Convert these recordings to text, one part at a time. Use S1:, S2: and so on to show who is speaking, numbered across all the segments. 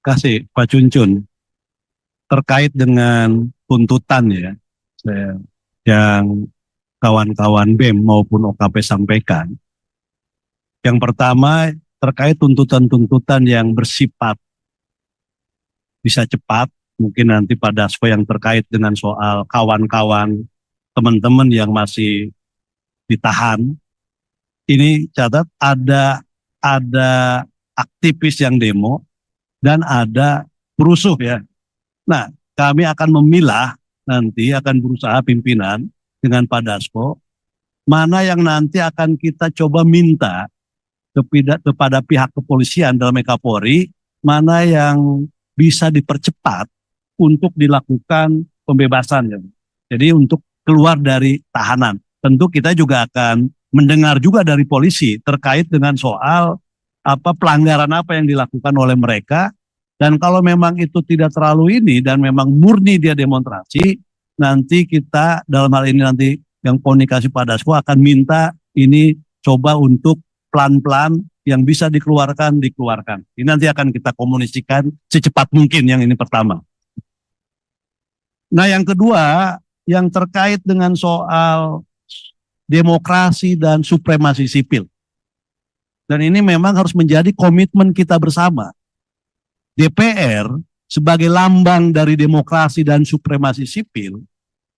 S1: Kasih Pak Cuncun terkait dengan tuntutan ya yang kawan-kawan BEM maupun OKP sampaikan. Yang pertama terkait tuntutan-tuntutan yang bersifat bisa cepat, mungkin nanti Pak Dasko yang terkait dengan soal kawan-kawan teman-teman yang masih ditahan. Ini catat ada aktivis yang demo dan ada perusuh ya. Nah, kami akan memilah nanti akan berusaha pimpinan dengan Pak Dasko mana yang nanti akan kita coba minta kepada pihak kepolisian dalam Kapolri, mana yang bisa dipercepat untuk dilakukan pembebasan. Ya. Jadi untuk keluar dari tahanan. Tentu kita juga akan mendengar juga dari polisi terkait dengan soal apa pelanggaran apa yang dilakukan oleh mereka. Dan kalau memang itu tidak terlalu ini dan memang murni dia demonstrasi, nanti kita dalam hal ini nanti yang komunikasi Pak Dasko akan minta ini coba untuk pelan-pelan yang bisa dikeluarkan. Ini nanti akan kita komunikasikan secepat mungkin yang ini pertama. Nah yang kedua, yang terkait dengan soal demokrasi dan supremasi sipil. Dan ini memang harus menjadi komitmen kita bersama. DPR sebagai lambang dari demokrasi dan supremasi sipil,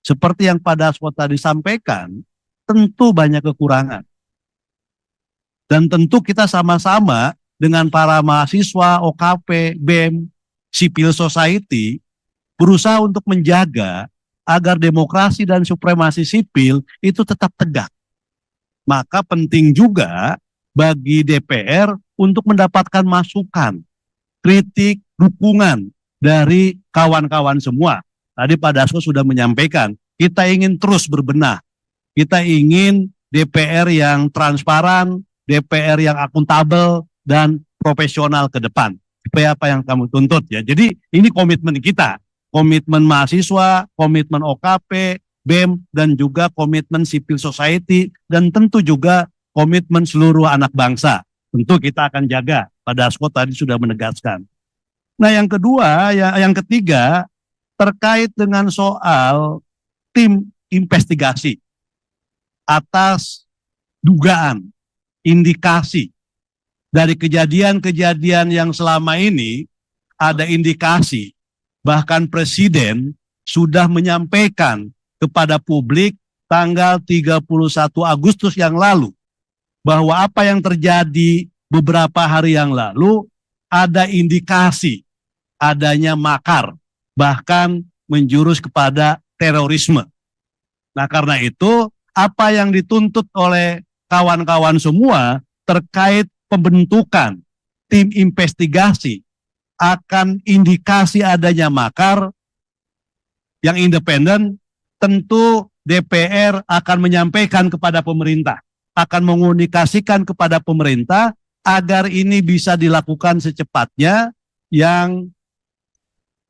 S1: seperti yang Pak Dasko tadi sampaikan, tentu banyak kekurangan. Dan tentu kita sama-sama dengan para mahasiswa, OKP, BEM, civil society, berusaha untuk menjaga agar demokrasi dan supremasi sipil itu tetap tegak. Maka penting juga bagi DPR untuk mendapatkan masukan, kritik, dukungan dari kawan-kawan semua. Tadi Pak Dasko sudah menyampaikan, kita ingin terus berbenah. Kita ingin DPR yang transparan, DPR yang akuntabel, dan profesional ke depan. Supaya apa yang kamu tuntut ya. Jadi ini komitmen kita. Komitmen mahasiswa, komitmen OKP, BEM, dan juga komitmen civil society, dan tentu juga komitmen seluruh anak bangsa. Tentu kita akan jaga. Pak Dasko tadi sudah menegaskan. Nah yang kedua, yang ketiga, terkait dengan soal tim investigasi atas dugaan, indikasi dari kejadian-kejadian yang selama ini ada indikasi, bahkan Presiden sudah menyampaikan kepada publik tanggal 31 Agustus yang lalu bahwa apa yang terjadi beberapa hari yang lalu ada indikasi adanya makar, bahkan menjurus kepada terorisme. Nah karena itu apa yang dituntut oleh kawan-kawan semua terkait pembentukan tim investigasi akan indikasi adanya makar yang independen, tentu DPR akan menyampaikan kepada pemerintah, akan mengomunikasikan kepada pemerintah agar ini bisa dilakukan secepatnya yang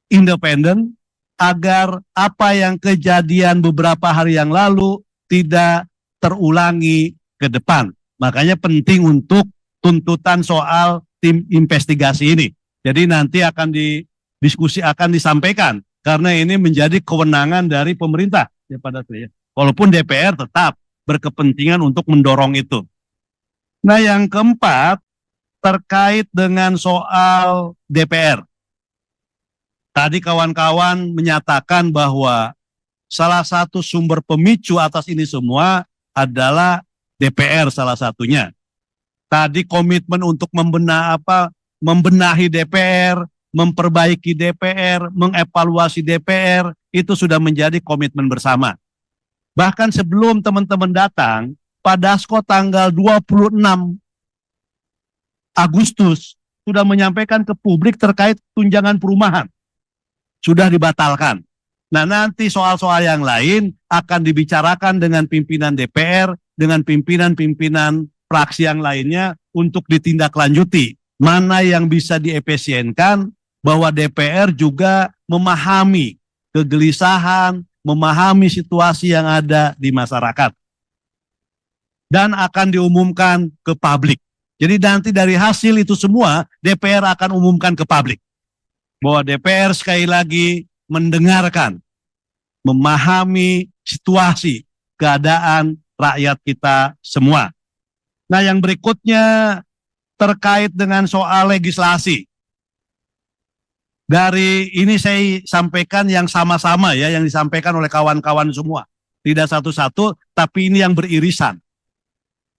S1: independen, agar apa yang kejadian beberapa hari yang lalu tidak terulangi ke depan. Makanya penting untuk tuntutan soal tim investigasi ini. Jadi nanti akan akan disampaikan karena ini menjadi kewenangan dari pemerintah ya pada saya. Walaupun DPR tetap berkepentingan untuk mendorong itu. Nah, yang keempat terkait dengan soal DPR. Tadi kawan-kawan menyatakan bahwa salah satu sumber pemicu atas ini semua adalah DPR salah satunya. Tadi komitmen untuk membenahi DPR, memperbaiki DPR, mengevaluasi DPR, itu sudah menjadi komitmen bersama. Bahkan sebelum teman-teman datang, Pak Dasko tanggal 26 Agustus sudah menyampaikan ke publik terkait tunjangan perumahan. Sudah dibatalkan. Nah nanti soal-soal yang lain akan dibicarakan dengan pimpinan DPR, dengan pimpinan-pimpinan fraksi yang lainnya untuk ditindaklanjuti. Mana yang bisa diefisienkan, bahwa DPR juga memahami kegelisahan, memahami situasi yang ada di masyarakat. Dan akan diumumkan ke publik. Jadi nanti dari hasil itu semua DPR akan umumkan ke publik. bahwa DPR sekali lagi mendengarkan, memahami situasi, keadaan rakyat kita semua. Nah, yang berikutnya terkait dengan soal legislasi. Dari ini saya sampaikan yang sama-sama ya, yang disampaikan oleh kawan-kawan semua. Tidak satu-satu, tapi ini yang beririsan.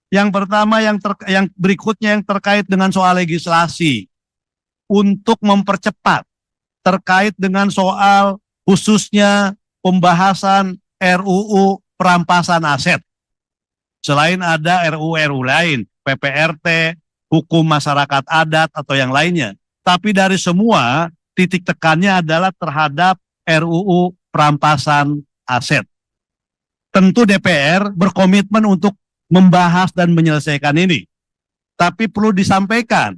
S1: Yang pertama, yang berikutnya yang terkait dengan soal legislasi. Untuk mempercepat terkait dengan soal khususnya pembahasan RUU perampasan aset. Selain ada RUU lain, PPRT, hukum masyarakat adat atau yang lainnya. Tapi dari semua titik tekannya adalah terhadap RUU perampasan aset. Tentu DPR berkomitmen untuk membahas dan menyelesaikan ini. Tapi perlu disampaikan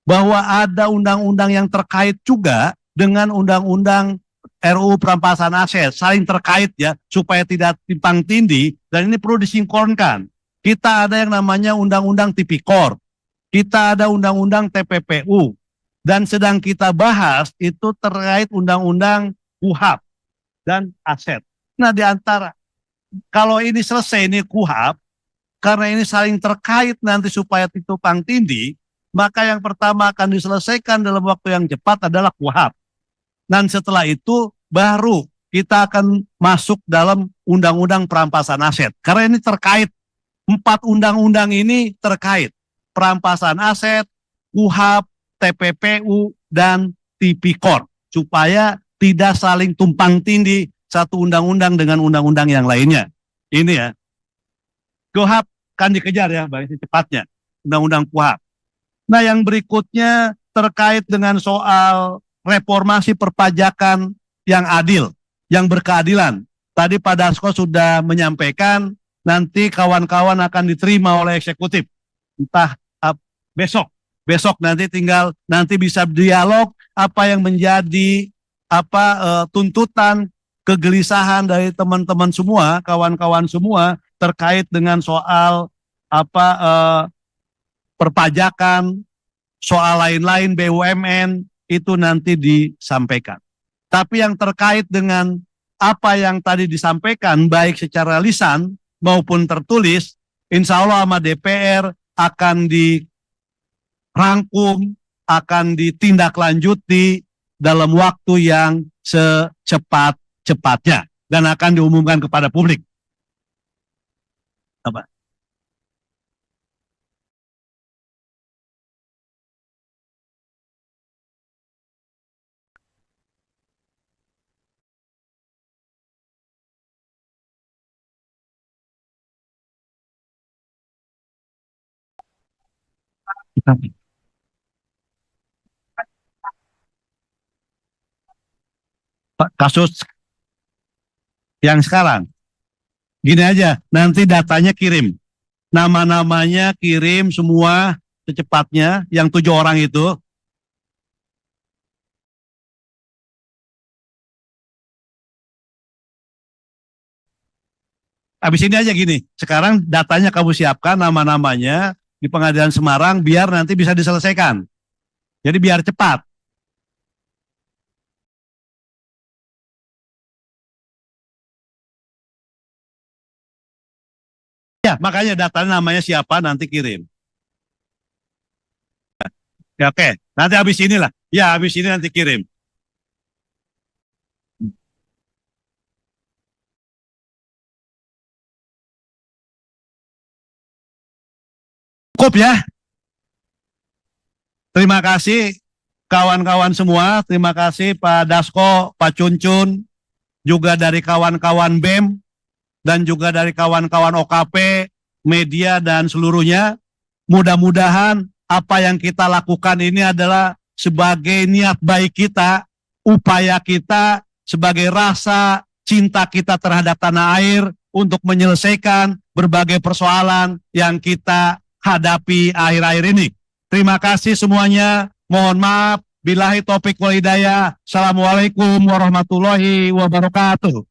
S1: bahwa ada undang-undang yang terkait juga dengan undang-undang RUU perampasan aset, saling terkait ya, supaya tidak timpang tindih, dan ini perlu disinkronkan. Kita ada yang namanya undang-undang Tipikor, kita ada undang-undang TPPU, dan sedang kita bahas itu terkait undang-undang KUHP dan aset. Nah, di antara kalau ini selesai ini KUHP, karena ini saling terkait nanti supaya tumpang tindih, maka yang pertama akan diselesaikan dalam waktu yang cepat adalah KUHP. Dan setelah itu baru kita akan masuk dalam undang-undang perampasan aset. Karena ini terkait, 4 undang-undang ini terkait. Perampasan aset, KUHP, TPPU, dan Tipikor. Supaya tidak saling tumpang tindih satu undang-undang dengan undang-undang yang lainnya. Ini ya. KUHP kan dikejar ya, baik cepatnya. Undang-undang KUHP. Nah, yang berikutnya terkait dengan soal reformasi perpajakan yang adil, yang berkeadilan. Tadi Pak Dasko sudah menyampaikan nanti kawan-kawan akan diterima oleh eksekutif. Entah besok nanti tinggal nanti bisa dialog apa yang menjadi tuntutan kegelisahan dari teman-teman semua, kawan-kawan semua terkait dengan soal perpajakan, soal lain-lain BUMN itu nanti disampaikan. Tapi yang terkait dengan apa yang tadi disampaikan baik secara lisan maupun tertulis, insya Allah sama DPR akan dirangkum, akan ditindaklanjuti dalam waktu yang secepat-cepatnya dan akan diumumkan kepada publik. Apa? Kasus yang sekarang, gini aja, nanti datanya kirim, nama-namanya kirim semua secepatnya, yang 7 orang itu. Habis ini aja gini, sekarang datanya kamu siapkan nama-namanya di Pengadilan Semarang biar nanti bisa diselesaikan. Jadi biar cepat. Ya, makanya data namanya siapa nanti kirim. Ya, oke, nanti habis inilah. Ya, habis ini nanti kirim. Cukup ya. Terima kasih kawan-kawan semua. Terima kasih Pak Dasko, Pak Cuncun, juga dari kawan-kawan BEM, dan juga dari kawan-kawan OKP, media, dan seluruhnya. Mudah-mudahan apa yang kita lakukan ini adalah sebagai niat baik kita, upaya kita, sebagai rasa cinta kita terhadap tanah air untuk menyelesaikan berbagai persoalan yang kita hadapi akhir-akhir ini. Terima kasih semuanya. Mohon maaf. Billahi taufik wal hidayah. Assalamualaikum warahmatullahi wabarakatuh.